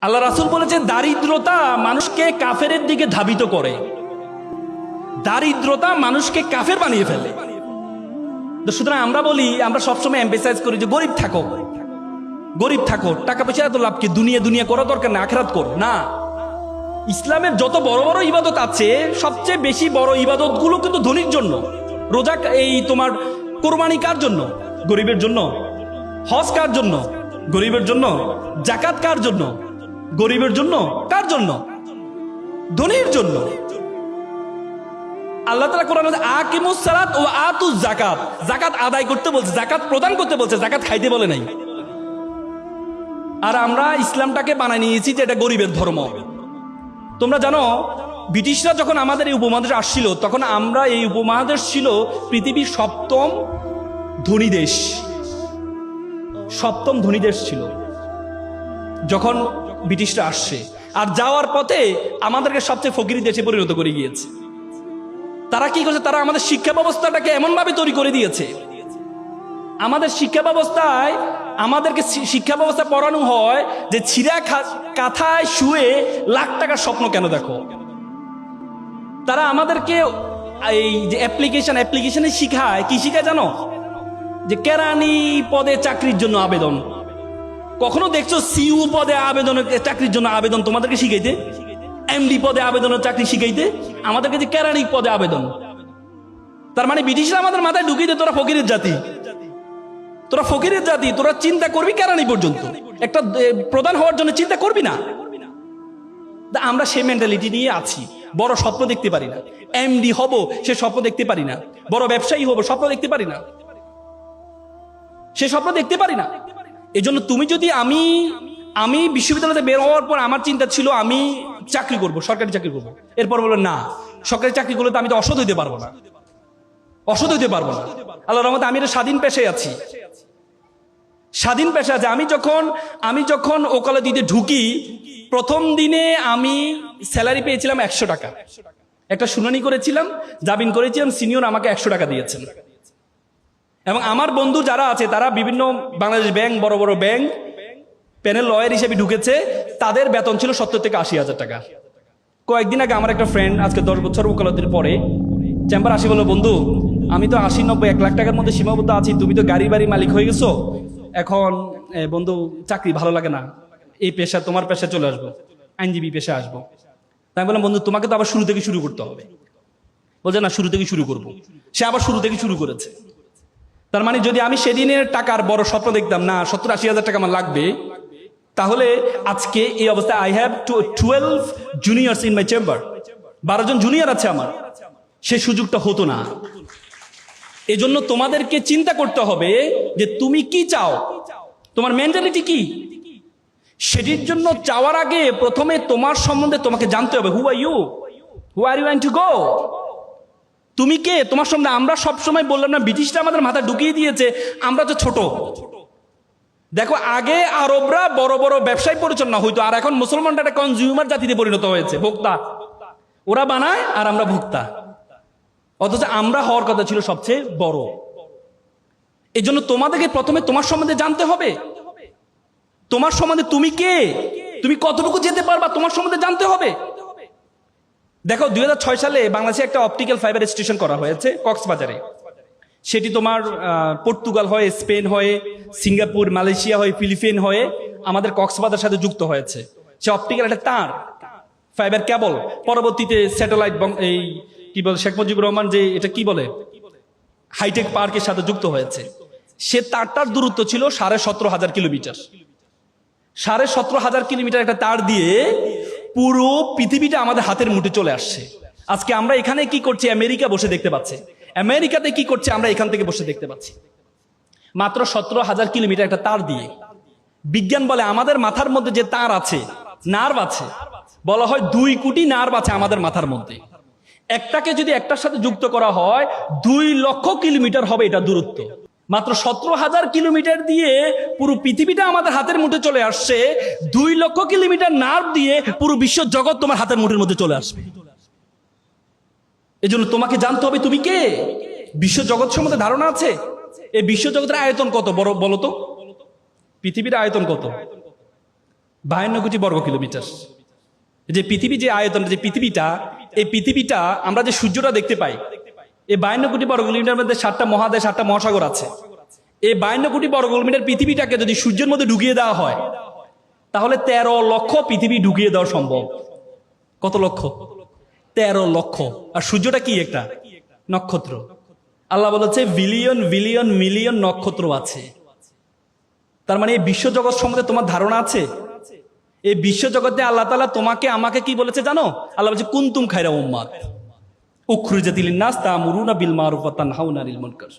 আল্লাহ রাসূল বলেছেন দারিদ্রতা মানুষকে কাফেরের দিকে ধাবিত করে। দারিদ্রতা মানুষকে কাফের বানিয়ে ফেলে। তো সুতরাং আমরা বলি, আমরা সবসময় এমফেসাইজ করি যে গরিব থাকো, গরিব থাকো, টাকা পয়সা এত লাভ কি, দুনিয়া দুনিয়া করা দরকার না, আখিরাত করো না। ইসলামের যত বড় বড় ইবাদত আছে, সবচেয়ে বেশি বড় ইবাদত গুলো কিন্তু ধনীর জন্য। রোজা, এই তোমার কোরবানি কার জন্য? গরিবের জন্য। হজ কার জন্য? গরিবের জন্য। যাকাত কার জন্য? গরিবের জন্য। কার জন্য? ধনীর জন্য। আল্লাহ তাআলা কোরআনে আকিমুস সালাত ও আতুজ যাকাত, যাকাত আদায় করতে বলছে, যাকাত প্রদান করতে বলছে, যাকাত খাইতে বলে নাই। আর আমরা ইসলামটাকে বানায় নিয়েছি যে এটা গরিবের ধর্ম। তোমরা জানো, ব্রিটিশরা যখন আমাদের এই উপমহাদেশে আসছিল, তখন আমরা, এই উপমহাদেশ ছিল পৃথিবীর সপ্তম ধনী দেশ। সপ্তম ধনী দেশ ছিল যখন ব্রিটিশরা আসছে। আর যাওয়ার পথে আমাদেরকে সবচেয়ে ফকিরি দেশে পরিণত করে গিয়েছে। তারা কি করছে? তারা আমাদের শিক্ষা ব্যবস্থাটাকে এমন ভাবে তৈরি করে দিয়েছে, আমাদের শিক্ষা ব্যবস্থায়, আমাদেরকে শিক্ষা ব্যবস্থা পড়ানো হয় যে ছিঁড়া কাঁথায় শুয়ে লাখ টাকার স্বপ্ন কেন দেখো। তারা আমাদেরকে এই যে অ্যাপ্লিকেশনে শিখায়, কি শিখায় জানো? যে কেরানি পদে চাকরির জন্য আবেদন। কখনো দেখছো সিইউ পদে আবেদনের চাকরির জন্য আবেদন তোমাদেরকে শিখাইতে? এমডি পদে আবেদনের চাকরি শিখাইতে? আমাদেরকে যে কেরানি পদে আবেদন। তার মানে ব্রিটিশরা আমাদের মাথায় ঢুকিয়ে দেয় তোরা ফকিরের জাতি, তোরা ফকিরের জাতি, তোরা চিন্তা করবি কেরানি পর্যন্ত, একটা প্রধান হওয়ার জন্য চিন্তা করবি না। আমরা সেই মেন্টালিটি নিয়ে আছি। বড় স্বপ্ন দেখতে পারি না, এমডি হব সে স্বপ্ন দেখতে পারি না, বড় ব্যবসায়ী হব স্বপ্ন দেখতে পারি না, সে স্বপ্ন দেখতে পারি না। এই জন্য তুমি যদি, আমি বিশ্ববিদ্যালয়তে বের হওয়ার পর আমার চিন্তা ছিল আমি চাকরি করব, সরকারি চাকরি করব। এরপর বললো না, সরকারি চাকরি করলে তো আমি তো অসৎ হইতে পারবো না, অসৎ হইতে পারবো না। আল্লাহর রহমতে আমি একটা স্বাধীন পেশায় আছি, স্বাধীন পেশা আছে। আমি যখন ওকালতি দিতে ঢুকি, প্রথম দিনে আমি স্যালারি পেয়েছিলাম 100 টাকা। একটা শুনানি করেছিলাম, জামিন করেছিলাম, সিনিয়র আমাকে 100 টাকা দিয়েছেন। এবং আমার বন্ধু যারা আছে তারা বিভিন্ন বাংলাদেশ ব্যাংক, বড় বড় ব্যাংক প্যানেল লয়ার হিসেবে ঢুকেছে, তাদের বেতন ছিল 70 থেকে 80 হাজার টাকা। কয়েকদিন আগে আমার একটা ফ্রেন্ড, আজকে 10 বছর ওকালতির পরে, চেম্বার আসি বললো, বন্ধু আমি তো 80, 90, 1 লাখ টাকার মধ্যে সীমাবদ্ধ আছি, তুমি তো গাড়ি বাড়ি মালিক হয়ে গেছো, এখন চাকরি ভালো লাগে না, এই পেশা, তোমার পেশায় চলে আসবো, আইনজীবী পেশায় আসবো। তাই বললাম, বন্ধু তোমাকে তো আবার শুরু থেকে শুরু করতে হবে। বলছে না, শুরু থেকে শুরু করবো। সে আবার শুরু থেকে শুরু করেছে। তার মানে যদি আমি সেদিনের টাকার বড় স্বপ্ন দেখতাম না 70-80 হাজার টাকা আমার লাগবে, তাহলে আজকে এই অবস্থায় I have 12 juniors in my chamber, 12 জন জুনিয়র আছে আমার, সে সুযোগটা হতো না। এজন্য তোমাদেরকে চিন্তা করতে হবে যে তুমি কি চাও, তোমার মেন্টালিটি কি। সেটির জন্য চাওয়ার আগে প্রথমে তোমার সম্বন্ধে তোমাকে জানতে হবে। Who are you, who are you want to go, তুমি কে, তোমার সম্বন্ধে। আমরা সবসময় বললাম না, ব্রিটিশরা আমাদের মাথা ঢুকিয়ে দিয়েছে আমরা তো ছোট। দেখো, আগে আরবরা বড় বড় ব্যবসায় পরিচালনা হইতো, আর এখন মুসলমানরা একটা কনজিউমার জাতিতে পরিণত হয়েছে, ভোক্তা। ওরা বানায় আর আমরা ভোক্তা, অথচ আমরা হওয়ার কথা ছিল সবচেয়ে বড়। এই জন্য তোমাদেরকে প্রথমে তোমার সম্বন্ধে জানতে হবে, তোমার সম্বন্ধে তুমি কে, তুমি কতটুকু যেতে পারবা, তোমার সম্বন্ধে জানতে হবে। দেখো, 2006 সালে বাংলাদেশে একটা অপটিক্যাল ফাইবার স্টেশন করা হয়েছে কক্সবাজারে। সেটি তোমার পর্তুগাল হয়ে, স্পেন হয়ে, সিঙ্গাপুর, মালয়েশিয়া হয়ে, ফিলিপিন হয়ে আমাদের কক্সবাজারের সাথে যুক্ত হয়েছে। সে অপটিক্যাল একটা তার, ফাইবার কেবল, পরবর্তীতে স্যাটেলাইট, এই কি বলে, শেখ মুজিবুর রহমান যে এটা কি বলে, হাইটেক পার্কের সাথে যুক্ত হয়েছে। সে তারটার দূরত্ব ছিল 17,500 কিলোমিটার। 17,500 কিলোমিটার একটা তার দিয়ে পুরো পৃথিবীটা আমাদের হাতের মুঠে চলে আসছে। আজকে আমরা এখানে কি করছি, আমেরিকা বসে দেখতে পাচ্ছে, আমেরিকাতে কি করছে আমরা এখান থেকে বসে দেখতে পাচ্ছি, মাত্র 17,000 কিলোমিটার একটা তার দিয়ে। বিজ্ঞান বলে আমাদের মাথার মধ্যে যে তার আছে, নার্ভ আছে, বলা হয় 2 কোটি নার্ভ আছে আমাদের মাথার মধ্যে। একটাকে যদি একটার সাথে যুক্ত করা হয় 2 লক্ষ কিলোমিটার হবে এটা দূরত্ব। মাত্র 17,000 কিলোমিটার দিয়ে পুরো পৃথিবীটা আমাদের হাতের মুঠে চলে আসছে। 2 লক্ষ কিলোমিটার নার্ভ দিয়ে পুরো বিশ্ব জগৎ তোমার হাতের মুঠের মধ্যে চলে আসবে। এজন্য তোমাকে জানতে হবে তুমি কে, বিশ্ব জগৎ সম্বন্ধে ধারণা আছে। এই বিশ্ব জগতের আয়তন কত বড় বলো তো, পৃথিবীর আয়তন কত? 52 কোটি বর্গ কিলোমিটার। যে পৃথিবী, যে আয়তন, যে পৃথিবীটা, এই পৃথিবীটা আমরা যে সূর্যটা দেখতে পাই, এই 52 কোটি বর্গ কিলোমিটার মধ্যে 7টা মহাদেশ, 7টা মহাসাগর আছে। এই 52 কোটি বর্গ কিলোমিটার পৃথিবীটাকে যদি সূর্যের মধ্যে ঢুকিয়ে দেওয়া হয়, তাহলে 13 লক্ষ পৃথিবী ঢুকিয়ে দেওয়া সম্ভব। কত লক্ষ? 13 লক্ষ। আর সূর্যটা কি? একটা নক্ষত্র। আল্লাহ বলেছে বিলিয়ন বিলিয়ন মিলিয়ন নক্ষত্র আছে। তার মানে এই বিশ্বজগৎ সম্বন্ধে তোমার ধারণা আছে? এই বিশ্বজগতে আল্লাহ তাআলা তোমাকে আমাকে কি বলেছে জানো? আল্লাহ বলছে কুনতুম খায়রা উম্মাত উখরিজাত লিন-নাস তা'মুরুনা বিল মারুফ ওয়া তানহাউনা আনিল মুনকার।